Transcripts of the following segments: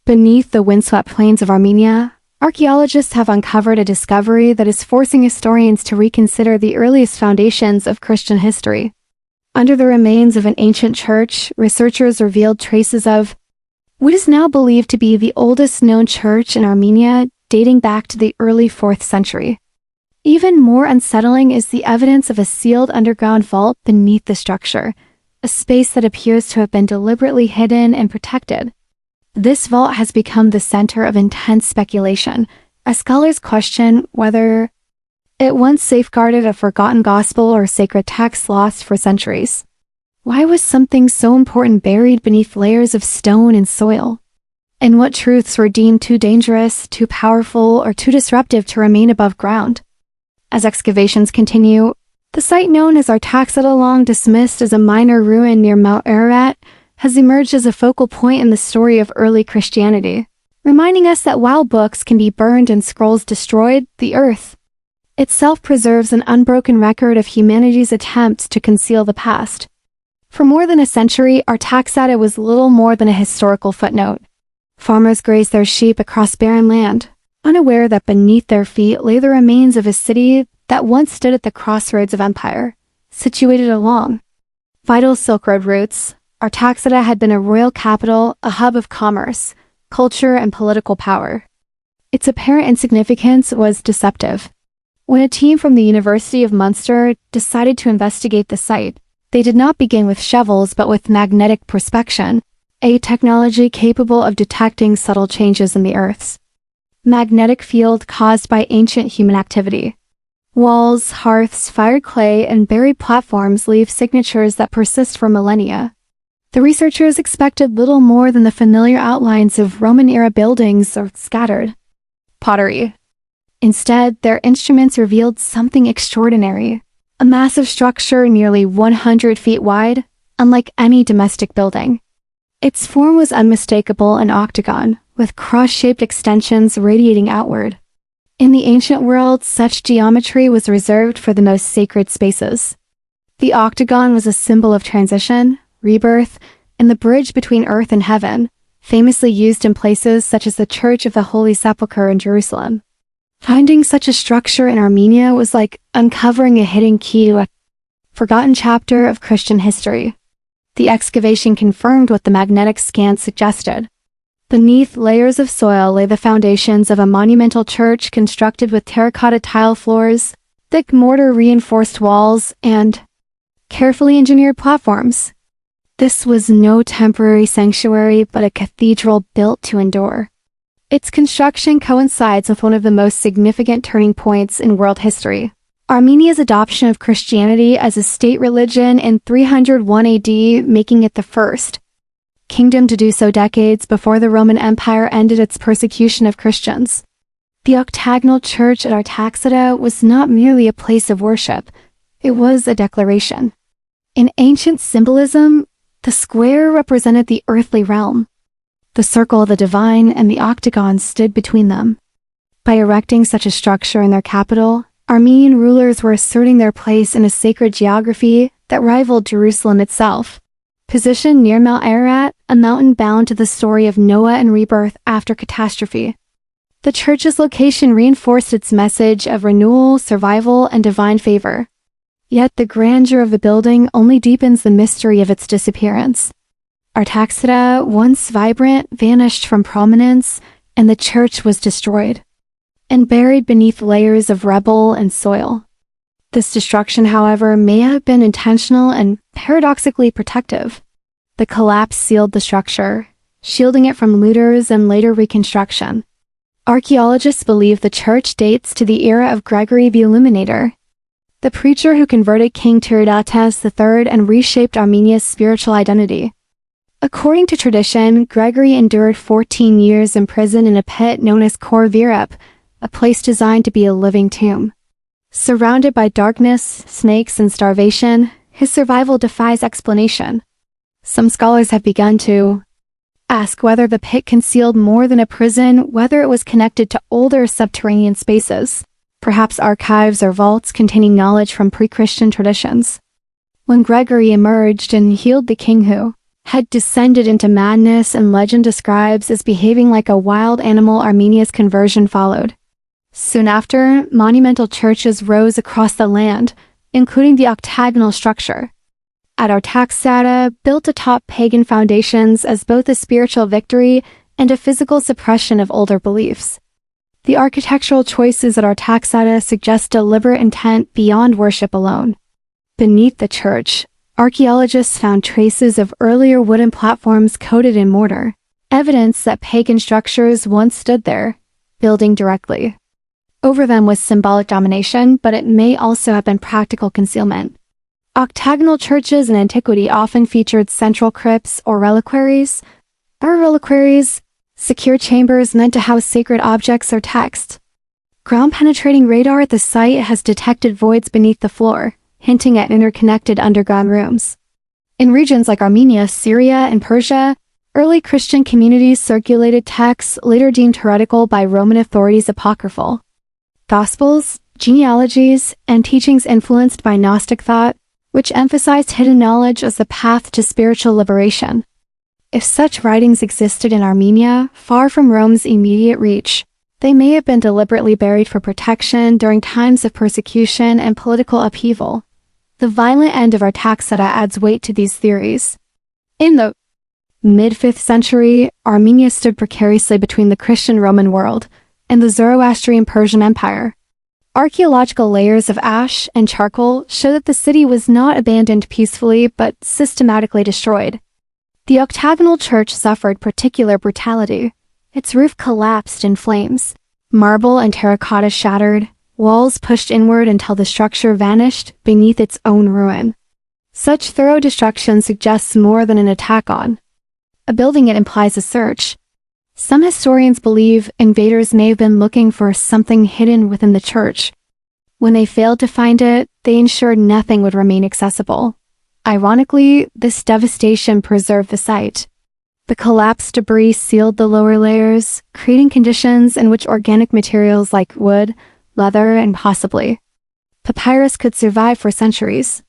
Beneath the windswept plains of Armenia, archaeologists have uncovered a discovery that is forcing historians to reconsider the earliest foundations of Christian history. Under the remains of an ancient church, researchers revealed traces of what is now believed to be the oldest known church in Armenia, dating back to the early 4th century. Even more unsettling is the evidence of a sealed underground vault beneath the structure, a space that appears to have been deliberately hidden and protected. This vault has become the center of intense speculation, as scholars question whether it once safeguarded a forgotten gospel or sacred text lost for centuries. Why was something so important buried beneath layers of stone and soil? And what truths were deemed too dangerous, too powerful, or too disruptive to remain above ground? As excavations continue, the site known as Artaxata, long dismissed as a minor ruin near Mount Ararat, has emerged as a focal point in the story of early Christianity, reminding us that while books can be burned and scrolls destroyed, the earth itself preserves an unbroken record of humanity's attempts to conceal the past. For more than a century, Artaxata was little more than a historical footnote. Farmers grazed their sheep across barren land, unaware that beneath their feet lay the remains of a city that once stood at the crossroads of empire, situated along vital Silk Road routes. Artaxata had been a royal capital, a hub of commerce, culture, and political power. Its apparent insignificance was deceptive. When a team from the University of Munster decided to investigate the site, they did not begin with shovels but with magnetic perspection, a technology capable of detecting subtle changes in the Earth's magnetic field caused by ancient human activity. Walls, hearths, fired clay, and buried platforms leave signatures that persist for millennia. The researchers expected little more than the familiar outlines of Roman-era buildings or scattered pottery. Instead, their instruments revealed something extraordinary. A massive structure nearly 100 feet wide, unlike any domestic building. Its form was unmistakable, an octagon, with cross-shaped extensions radiating outward. In the ancient world, such geometry was reserved for the most sacred spaces. The octagon was a symbol of transition, rebirth, and the bridge between earth and heaven, famously used in places such as the Church of the Holy Sepulchre in Jerusalem. Finding such a structure in Armenia was like uncovering a hidden key to a forgotten chapter of Christian history. The excavation confirmed what the magnetic scan suggested. Beneath layers of soil lay the foundations of a monumental church constructed with terracotta tile floors, thick mortar-reinforced walls, and carefully engineered platforms. This was no temporary sanctuary, but a cathedral built to endure. Its construction coincides with one of the most significant turning points in world history: Armenia's adoption of Christianity as a state religion in 301 AD, making it the first kingdom to do so decades before the Roman Empire ended its persecution of Christians. The octagonal church at Artaxata was not merely a place of worship, it was a declaration. In ancient symbolism, the square represented the earthly realm. The circle of the divine and the octagon stood between them. By erecting such a structure in their capital, Armenian rulers were asserting their place in a sacred geography that rivaled Jerusalem itself. Positioned near Mount Ararat, a mountain bound to the story of Noah and rebirth after catastrophe, the church's location reinforced its message of renewal, survival, and divine favor. Yet the grandeur of the building only deepens the mystery of its disappearance. Artaxata, once vibrant, vanished from prominence, and the church was destroyed and buried beneath layers of rubble and soil. This destruction, however, may have been intentional and paradoxically protective. The collapse sealed the structure, shielding it from looters and later reconstruction. Archaeologists believe the church dates to the era of Gregory the Illuminator, the preacher who converted King Tiridates III and reshaped Armenia's spiritual identity. According to tradition, Gregory endured 14 years in prison in a pit known as Kor Virap, a place designed to be a living tomb. Surrounded by darkness, snakes, and starvation, his survival defies explanation. Some scholars have begun to ask whether the pit concealed more than a prison, whether it was connected to older subterranean spaces, perhaps archives or vaults containing knowledge from pre-Christian traditions. When Gregory emerged and healed the king who had descended into madness, and legend describes as behaving like a wild animal. Armenia's conversion followed. Soon after, monumental churches rose across the land, including the octagonal structure at Artaxata, built atop pagan foundations as both a spiritual victory and a physical suppression of older beliefs. The architectural choices at Artaxata suggest deliberate intent beyond worship alone. Beneath the church, archaeologists found traces of earlier wooden platforms coated in mortar, evidence that pagan structures once stood there, building directly over them was symbolic domination, but it may also have been practical concealment. Octagonal churches in antiquity often featured central crypts or reliquaries. Secure chambers meant to house sacred objects or texts. Ground-penetrating radar at the site has detected voids beneath the floor, hinting at interconnected underground rooms. In regions like Armenia, Syria, and Persia, early Christian communities circulated texts later deemed heretical by Roman authorities apocryphal. Gospels, genealogies, and teachings influenced by Gnostic thought, which emphasized hidden knowledge as the path to spiritual liberation. If such writings existed in Armenia, far from Rome's immediate reach, they may have been deliberately buried for protection during times of persecution and political upheaval. The violent end of Artaxata adds weight to these theories. In the mid-5th century, Armenia stood precariously between the Christian Roman world and the Zoroastrian Persian Empire. Archaeological layers of ash and charcoal show that the city was not abandoned peacefully but systematically destroyed. The octagonal church suffered particular brutality. Its roof collapsed in flames, marble and terracotta shattered, walls pushed inward until the structure vanished beneath its own ruin. Such thorough destruction suggests more than an attack on a building. It implies a search. Some historians believe invaders may have been looking for something hidden within the church. When they failed to find it, they ensured nothing would remain accessible. Ironically, this devastation preserved the site. The collapsed debris sealed the lower layers, creating conditions in which organic materials like wood, leather, and possibly papyrus could survive for centuries.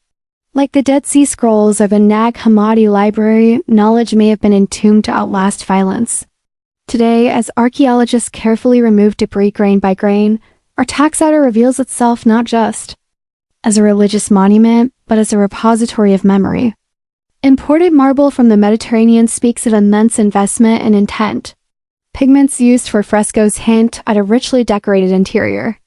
Like the Dead Sea Scrolls or the Nag Hammadi Library, knowledge may have been entombed to outlast violence. Today, as archaeologists carefully remove debris grain by grain, Artaxata reveals itself not just as a religious monument, but as a repository of memory. Imported marble from the Mediterranean speaks of immense investment and intent. Pigments used for frescoes hint at a richly decorated interior.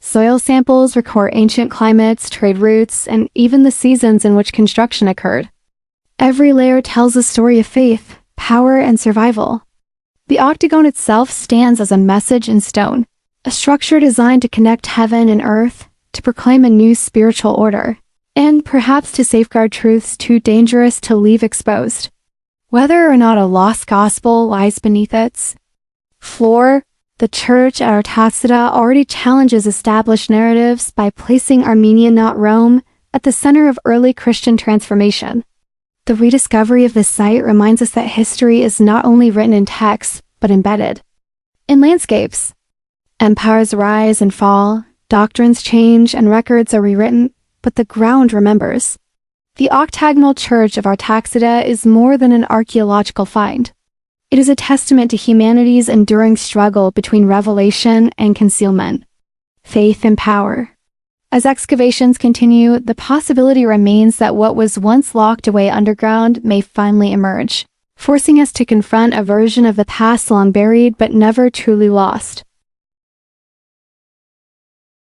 Soil samples record ancient climates, trade routes, and even the seasons in which construction occurred. Every layer tells a story of faith, power, and survival. The octagon itself stands as a message in stone, a structure designed to connect heaven and earth, to proclaim a new spiritual order, and perhaps to safeguard truths too dangerous to leave exposed. Whether or not a lost gospel lies beneath its floor, the church at Artaxata already challenges established narratives by placing Armenia, not Rome, at the center of early Christian transformation. The rediscovery of this site reminds us that history is not only written in text, but embedded in landscapes. Empires rise and fall, doctrines change, and records are rewritten, but the ground remembers. The octagonal church of Artaxata is more than an archaeological find. It is a testament to humanity's enduring struggle between revelation and concealment, faith and power. As excavations continue, the possibility remains that what was once locked away underground may finally emerge, forcing us to confront a version of the past long buried but never truly lost.